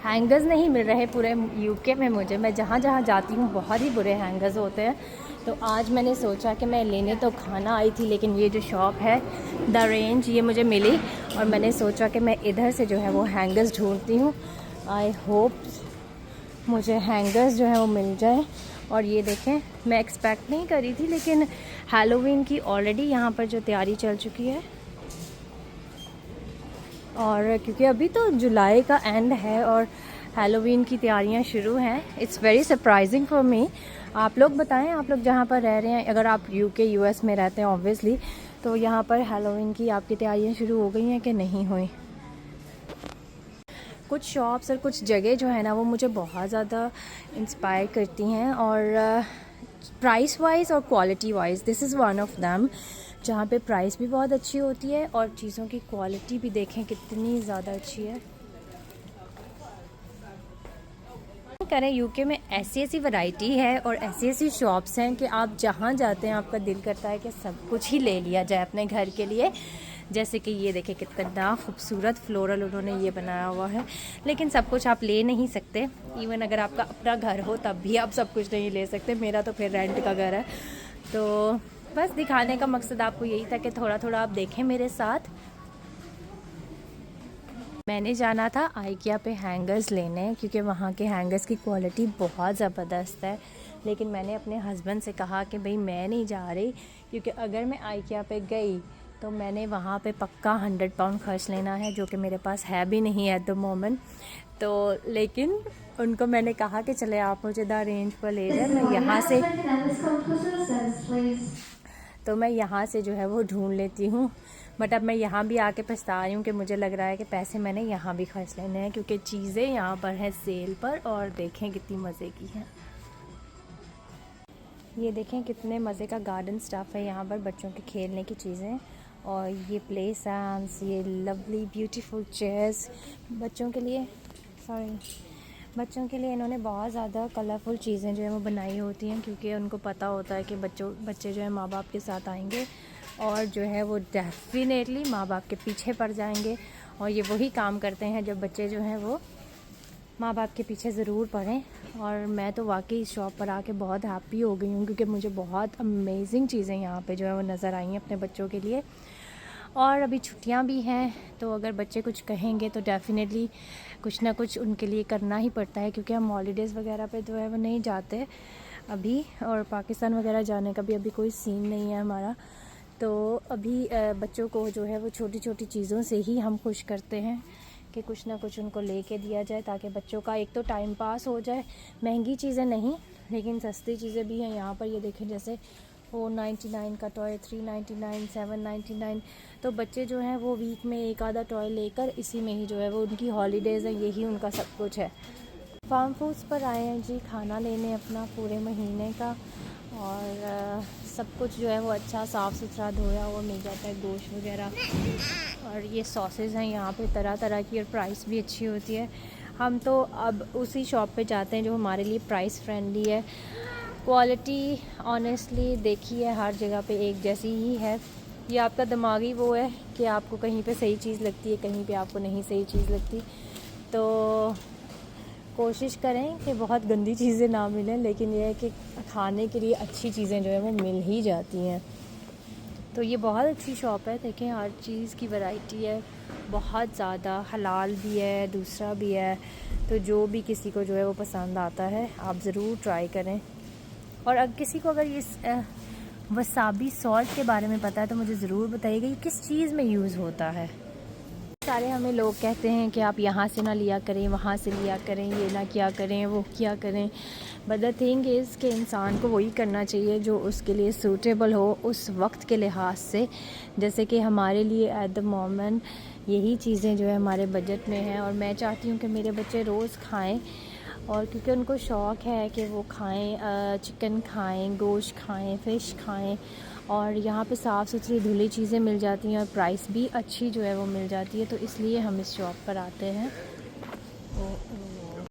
Hangers नहीं मिल रहे पूरे यूके में मुझे। मैं जहाँ जहाँ जाती हूँ बहुत ही बुरे हैंगर्स होते हैं। तो आज मैंने सोचा कि मैं लेने तो खाना आई थी, लेकिन ये जो शॉप है द रेंज ये मुझे मिली और मैंने सोचा कि मैं इधर से जो है वो हैंगर्स ढूंढती हूँ। आई होप मुझे हैंगर्स जो है वो मिल जाए। और ये देखें, मैं एक्सपेक्ट नहीं करी थी, लेकिन हैलोवीन की ऑलरेडी यहाँ पर जो तैयारी चल चुकी है। और क्योंकि अभी तो जुलाई का एंड है और हैलोवीन की तैयारियां शुरू हैं। It's very surprising for me. आप लोग बताएं, आप लोग जहाँ पर रह रहे हैं, अगर आप यूके यूएस में रहते हैं ऑब्वियसली, तो यहाँ पर हैलोवीन की आपकी तैयारियां शुरू हो गई हैं कि नहीं हुई। कुछ शॉप्स और कुछ जगह जो है ना वो मुझे बहुत ज़्यादा इंस्पायर करती हैं, और प्राइस वाइज और quality wise this is one of them, जहाँ पे प्राइस भी बहुत अच्छी होती है और चीज़ों की क्वालिटी भी देखें कितनी ज़्यादा अच्छी है। करें यूके में ऐसी ऐसी वैरायटी है और ऐसी ऐसी शॉप्स हैं कि आप जहाँ जाते हैं आपका दिल करता है कि सब कुछ ही ले लिया जाए अपने घर के लिए। जैसे कि ये देखें कितना खूबसूरत फ्लोरल उन्होंने ये बनाया हुआ है, लेकिन सब कुछ आप ले नहीं सकते। इवन अगर आपका अपना घर हो तब भी आप सब कुछ नहीं ले सकते। मेरा तो फिर रेंट का घर है, तो बस दिखाने का मकसद आपको यही था कि थोड़ा थोड़ा आप देखें मेरे साथ। मैंने जाना था आइकिया पे हैंगर्स लेने, क्योंकि वहाँ के हैंगर्स की क्वालिटी बहुत ज़बरदस्त है। लेकिन मैंने अपने हस्बैंड से कहा कि भाई मैं नहीं जा रही, क्योंकि अगर मैं आइकिया पे गई तो मैंने वहाँ पे पक्का 100 पाउंड खर्च लेना है, जो कि मेरे पास है भी नहीं एट द मोमेंट। तो लेकिन उनको मैंने कहा कि चले आप मुझे द रेंज पर ले जाए, मैं यहाँ से तो मैं यहाँ से जो है वो ढूंढ लेती हूँ। बट अब मैं यहाँ भी आके पछता रही हूँ कि मुझे लग रहा है कि पैसे मैंने यहाँ भी खर्च लेने हैं, क्योंकि चीज़ें यहाँ पर हैं सेल पर। और देखें कितनी मज़े की हैं, ये देखें कितने मज़े का गार्डन स्टफ़ है यहाँ पर, बच्चों के खेलने की चीज़ें। और ये प्ले स्टैंड्स, ये लवली ब्यूटीफुल चेयर्स बच्चों के लिए, बच्चों के लिए इन्होंने बहुत ज़्यादा कलरफुल चीज़ें जो है वो बनाई होती हैं, क्योंकि उनको पता होता है कि बच्चे जो है माँ बाप के साथ आएंगे और जो है वो डेफिनेटली माँ बाप के पीछे पड़ जाएंगे। और ये वही काम करते हैं जब बच्चे जो हैं वो माँ बाप के पीछे ज़रूर पड़ें। और मैं तो वाकई इस शॉप पर आके बहुत हैप्पी हो गई हूँ, क्योंकि मुझे बहुत अमेजिंग चीज़ें यहाँ पे जो है वो नज़र आई हैं अपने बच्चों के लिए। और अभी छुट्टियां भी हैं, तो अगर बच्चे कुछ कहेंगे तो डेफ़िनेटली कुछ ना कुछ उनके लिए करना ही पड़ता है, क्योंकि हम हॉलीडेज़ वगैरह पे जो है वो नहीं जाते अभी, और पाकिस्तान वगैरह जाने का भी अभी कोई सीन नहीं है हमारा। तो अभी बच्चों को जो है वो छोटी छोटी चीज़ों से ही हम खुश करते हैं कि कुछ ना कुछ उनको लेके दिया जाए, ताकि बच्चों का एक तो टाइम पास हो जाए। महंगी चीज़ें नहीं, लेकिन सस्ती चीज़ें भी हैं यहाँ पर। ये देखें जैसे 499 का टॉय, 399, 799। तो बच्चे जो हैं वो वीक में एक आधा टॉय लेकर इसी में ही जो है वो उनकी हॉलीडेज़ है, यही उनका सब कुछ है। फार्म फूड्स पर आए हैं जी खाना लेने अपना पूरे महीने का, और सब कुछ जो है वो अच्छा साफ़ सुथरा धोया हुआ मिल जाता है, गोश्त वगैरह। और ये सॉसेज हैं यहाँ पे तरह तरह की, और प्राइस भी अच्छी होती है। हम तो अब उसी शॉप पे जाते हैं जो हमारे लिए प्राइस फ्रेंडली है। क्वालिटी ऑनेस्टली देखिए हर जगह पे एक जैसी ही है। ये आपका दिमागी वो है कि आपको कहीं पे सही चीज़ लगती है, कहीं पे आपको नहीं सही चीज़ लगती। तो कोशिश करें कि बहुत गंदी चीज़ें ना मिलें, लेकिन यह है कि खाने के लिए अच्छी चीज़ें जो है वो मिल ही जाती हैं। तो ये बहुत अच्छी शॉप है, देखें हर चीज़ की वैरायटी है बहुत ज़्यादा, हलाल भी है दूसरा भी है। तो जो भी किसी को जो है वो पसंद आता है आप ज़रूर ट्राई करें। और अगर किसी को अगर ये वसाबी सॉल्ट के बारे में पता है तो मुझे ज़रूर बताइएगा ये किस चीज़ में यूज़ होता है। सारे हमें लोग कहते हैं कि आप यहाँ से ना लिया करें, वहाँ से लिया करें, ये ना क्या करें, वो क्या करें। बट द थिंग इज़ कि इंसान को वही करना चाहिए जो उसके लिए सूटेबल हो उस वक्त के लिहाज से। जैसे कि हमारे लिए एट द मोमेंट यही चीज़ें जो है हमारे बजट में हैं, और मैं चाहती हूँ कि मेरे बच्चे रोज़ खाएँ, और क्योंकि उनको शौक़ है कि वो खाएं, चिकन खाएं, गोश्त खाएं, फ़िश खाएं। और यहाँ पे साफ़ सुथरी धुली चीज़ें मिल जाती हैं और प्राइस भी अच्छी जो है वो मिल जाती है, तो इसलिए हम इस शॉप पर आते हैं।